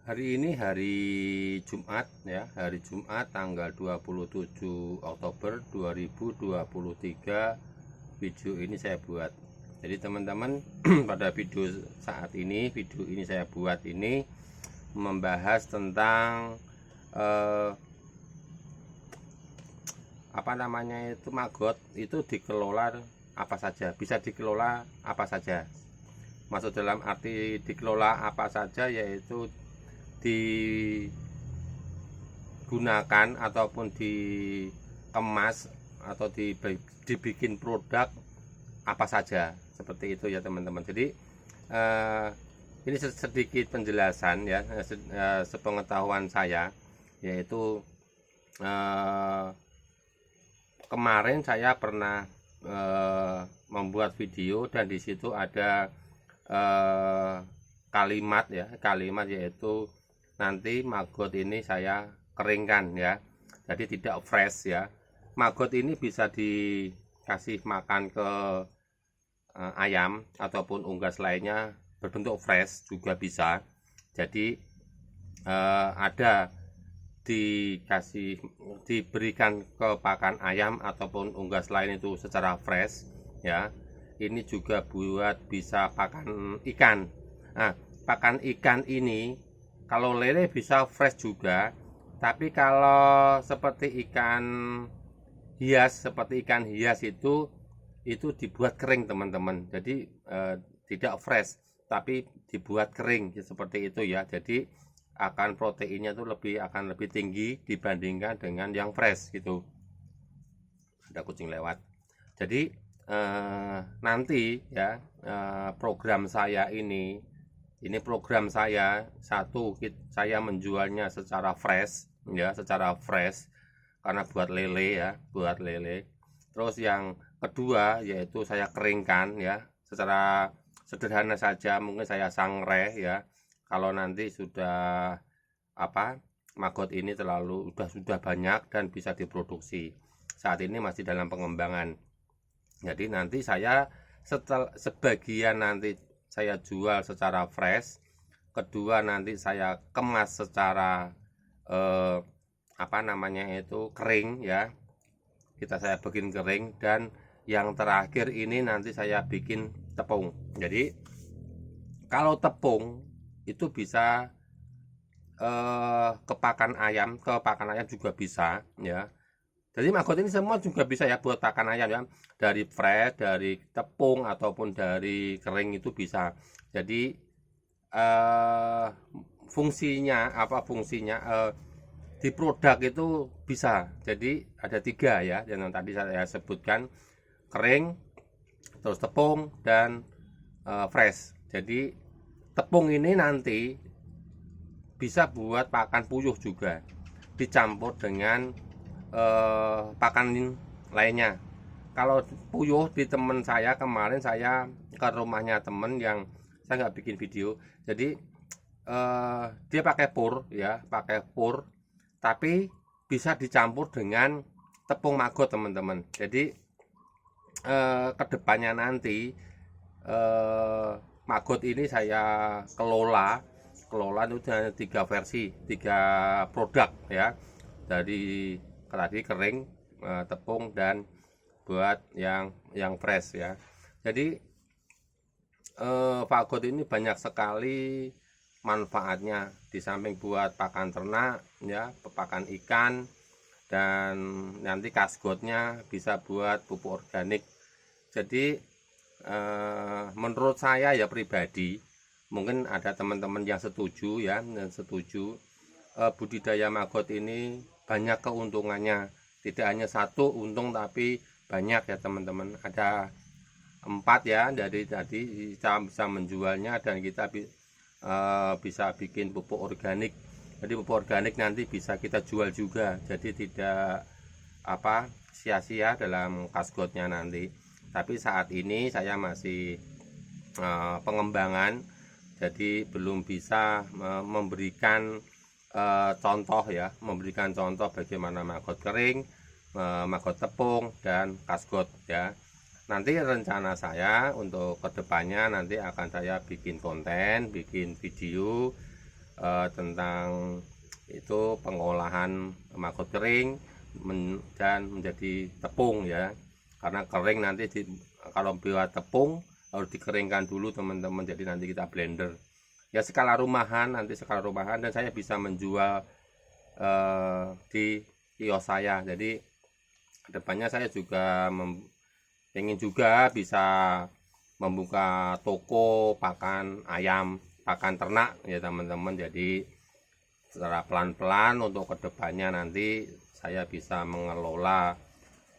Hari ini hari Jumat ya, hari Jumat tanggal 27 Oktober 2023. Video ini saya buat. Jadi teman-teman, pada video ini saya buat ini membahas tentang apa namanya itu maggot itu dikelola apa saja, bisa dikelola apa saja. Masuk dalam arti dikelola apa saja yaitu digunakan ataupun dikemas atau dibikin produk apa saja, seperti itu ya teman-teman. Jadi ini sedikit penjelasan ya, sepengetahuan saya, yaitu kemarin saya pernah membuat video dan disitu ada kalimat yaitu nanti maggot ini saya keringkan ya, jadi tidak fresh ya. Maggot ini bisa dikasih makan ke ayam ataupun unggas lainnya berbentuk fresh juga bisa. Jadi ada diberikan ke pakan ayam ataupun unggas lain itu secara fresh ya. Ini juga buat bisa pakan ikan. Nah, pakan ikan ini kalau lele bisa fresh juga, tapi kalau seperti ikan hias itu dibuat kering teman-teman. Jadi tidak fresh tapi dibuat kering seperti itu ya. Jadi akan proteinnya itu akan lebih tinggi dibandingkan dengan yang fresh gitu. Ada kucing lewat. Jadi nanti ya, program saya ini program saya saya menjualnya secara fresh ya, karena buat lele ya, terus yang kedua yaitu saya keringkan ya, secara sederhana saja, mungkin saya sangrai ya. Kalau nanti sudah maggot ini sudah banyak dan bisa diproduksi, saat ini masih dalam pengembangan. Jadi nanti saya sebagian nanti saya jual secara fresh, kedua nanti saya kemas secara kering ya, saya bikin kering, dan yang terakhir ini nanti saya bikin tepung. Jadi kalau tepung itu bisa ke pakan ayam juga bisa ya. Jadi maggot ini semua juga bisa ya buat pakan ayam ya, dari fresh, dari tepung ataupun dari kering itu bisa. Jadi fungsinya di produk itu bisa. Jadi ada 3 ya yang tadi saya sebutkan, kering, terus tepung, dan fresh. Jadi tepung ini nanti bisa buat pakan puyuh juga, dicampur dengan pakan lainnya. Kalau puyuh di temen saya, kemarin saya ke rumahnya temen yang saya nggak bikin video. Jadi dia pakai pur, tapi bisa dicampur dengan tepung maggot teman-teman. Jadi kedepannya nanti maggot ini saya kelola itu ada 3 versi, 3 produk ya, dari tadi kering, tepung, dan buat yang fresh ya. Jadi maggot ini banyak sekali manfaatnya, di samping buat pakan ternak ya, pakan ikan, dan nanti kasgotnya bisa buat pupuk organik. Jadi menurut saya ya pribadi, mungkin ada teman-teman yang setuju ya, budidaya maggot ini banyak keuntungannya, tidak hanya satu untung tapi banyak ya teman-teman. Ada 4 ya, dari tadi kita bisa menjualnya, dan kita bisa bikin pupuk organik. Jadi pupuk organik nanti bisa kita jual juga, jadi tidak sia-sia dalam kasgotnya nanti. Tapi saat ini saya masih pengembangan, jadi belum bisa memberikan contoh bagaimana maggot kering, maggot tepung, dan kasgot ya. Nanti rencana saya untuk kedepannya nanti akan saya bikin konten, bikin video tentang itu pengolahan maggot kering dan menjadi tepung ya. Karena kering nanti kalau buat tepung harus dikeringkan dulu teman-teman, jadi nanti kita blender ya, skala rumahan, nanti skala rumahan, dan saya bisa menjual di kios saya. Jadi kedepannya saya juga ingin juga bisa membuka toko pakan ayam, pakan ternak ya teman-teman. Jadi secara pelan-pelan untuk kedepannya nanti saya bisa mengelola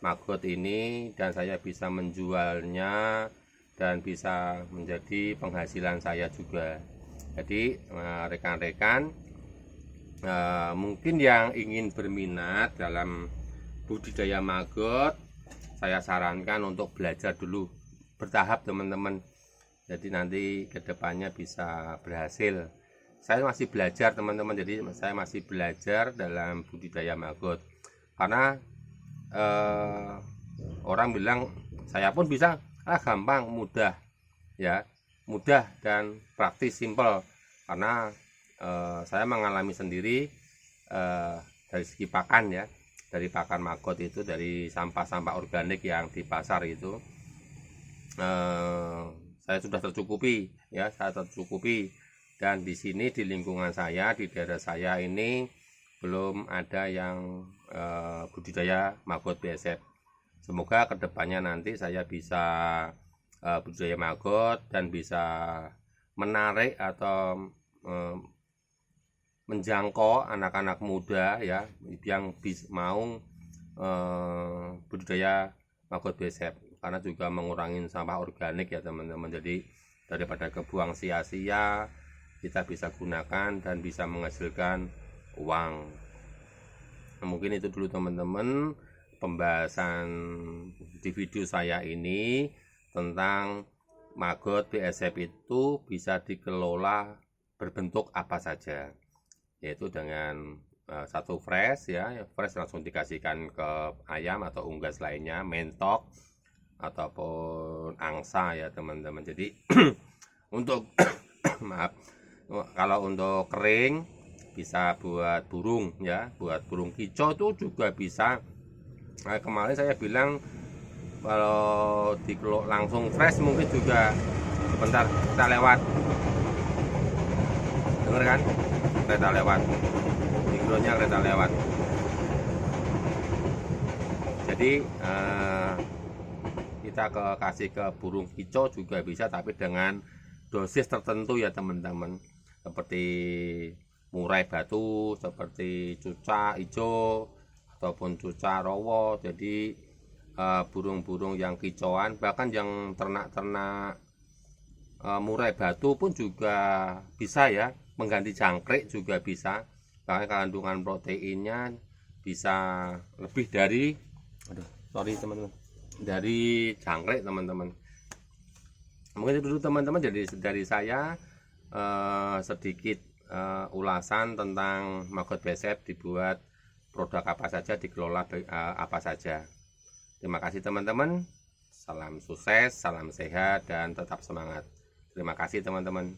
maggot ini dan saya bisa menjualnya dan bisa menjadi penghasilan saya juga. Jadi rekan-rekan mungkin yang ingin berminat dalam budidaya maggot, saya sarankan untuk belajar dulu bertahap teman-teman. Jadi nanti kedepannya bisa berhasil. Saya masih belajar teman-teman, jadi saya masih belajar dalam budidaya maggot. Karena orang bilang, saya pun bisa, gampang, mudah ya, mudah dan praktis, simple. Karena saya mengalami sendiri dari segi pakan ya, dari pakan maggot itu, dari sampah-sampah organik yang di pasar itu, saya sudah tercukupi ya, saya tercukupi. Dan di sini di lingkungan saya, di daerah saya ini belum ada yang budidaya maggot BSF. Semoga kedepannya nanti saya bisa budidaya maggot dan bisa menarik atau menjangkau anak-anak muda ya yang mau budidaya maggot BSF, karena juga mengurangi sampah organik ya teman-teman. Jadi daripada kebuang sia-sia, kita bisa gunakan dan bisa menghasilkan uang. Nah, mungkin itu dulu teman-teman pembahasan di video saya ini tentang maggot BSF itu bisa dikelola berbentuk apa saja, yaitu dengan satu fresh ya, fresh langsung dikasihkan ke ayam atau unggas lainnya, mentok ataupun angsa ya teman-teman. Jadi untuk maaf, kalau untuk kering bisa buat burung ya, buat burung kicau itu juga bisa. Nah, kemarin saya bilang kalau langsung fresh mungkin juga. Sebentar, kita lewat, denger kan, kereta lewat, mikronya kereta lewat. Jadi kita kasih ke burung kicau juga bisa, tapi dengan dosis tertentu ya teman-teman, seperti murai batu, seperti cucak hijau ataupun cucak rowo. Jadi burung-burung yang kicauan, bahkan yang ternak-ternak murai batu pun juga bisa ya, mengganti jangkrik juga bisa, karena kandungan proteinnya bisa lebih dari teman-teman, dari jangkrik teman-teman. Mungkin itu dulu teman-teman, jadi dari saya sedikit ulasan tentang maggot BSF, dibuat produk apa saja, dikelola apa saja. Terima kasih teman-teman, salam sukses, salam sehat, dan tetap semangat. Terima kasih teman-teman.